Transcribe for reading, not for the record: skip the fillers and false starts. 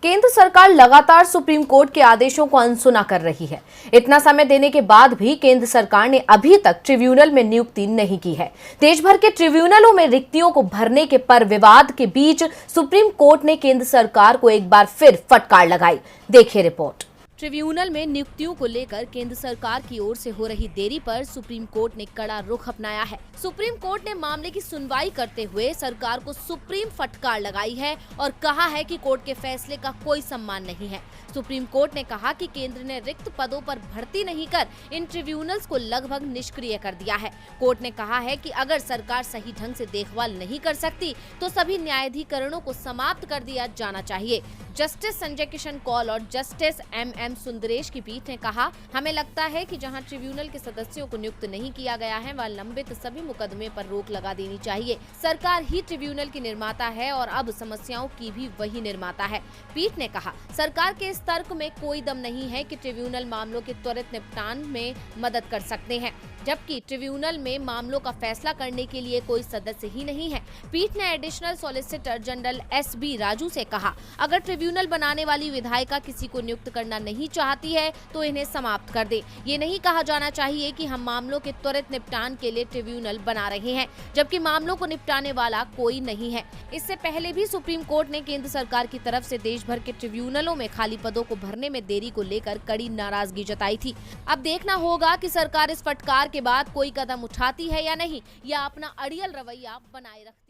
केंद्र सरकार लगातार सुप्रीम कोर्ट के आदेशों को अनसुना कर रही है। इतना समय देने के बाद भी केंद्र सरकार ने अभी तक ट्रिब्यूनल में नियुक्ति नहीं की है। देश भर के ट्रिब्यूनलों में रिक्तियों को भरने के पर विवाद के बीच सुप्रीम कोर्ट ने केंद्र सरकार को एक बार फिर फटकार लगाई। देखिए रिपोर्ट। ट्रिब्यूनल में नियुक्तियों को लेकर केंद्र सरकार की ओर से हो रही देरी पर सुप्रीम कोर्ट ने कड़ा रुख अपनाया है। सुप्रीम कोर्ट ने मामले की सुनवाई करते हुए सरकार को सुप्रीम फटकार लगाई है और कहा है कि कोर्ट के फैसले का कोई सम्मान नहीं है। सुप्रीम कोर्ट ने कहा कि केंद्र ने रिक्त पदों पर भर्ती नहीं कर इन ट्रिब्यूनल्स को लगभग निष्क्रिय कर दिया है। कोर्ट ने कहा है कि अगर सरकार सही ढंग से देखभाल नहीं कर सकती तो सभी न्यायाधिकरणों को समाप्त कर दिया जाना चाहिए। जस्टिस संजय किशन कौल और जस्टिस MM सुंदरेश की पीठ ने कहा, हमें लगता है कि जहां ट्रिब्यूनल के सदस्यों को नियुक्त नहीं किया गया है वहां लंबित सभी मुकदमे पर रोक लगा देनी चाहिए। सरकार ही ट्रिब्यूनल की निर्माता है और अब समस्याओं की भी वही निर्माता है। पीठ ने कहा, सरकार के इस तर्क में कोई दम नहीं है कि ट्रिब्यूनल मामलों के त्वरित निपटान में मदद कर सकते हैं, जबकि ट्रिब्यूनल में मामलों का फैसला करने के लिए कोई सदस्य ही नहीं है। पीठ ने additional solicitor general SB Raju से कहा, अगर ट्रिब्यूनल बनाने वाली विधायिका किसी को नियुक्त करना नहीं चाहती है तो इन्हें समाप्त कर दे। ये नहीं कहा जाना चाहिए कि हम मामलों के त्वरित निपटान के लिए ट्रिब्यूनल बना रहे हैं, जबकि मामलों को निपटाने वाला कोई नहीं है। इससे पहले भी सुप्रीम कोर्ट ने केंद्र सरकार की तरफ से देश भर के ट्रिब्यूनलों में खाली पदों को भरने में देरी को लेकर कड़ी नाराजगी जताई थी। अब देखना होगा कि सरकार इस फटकार के बाद कोई कदम उठाती है या नहीं, या अपना अड़ियल रवैया बनाए रखती है।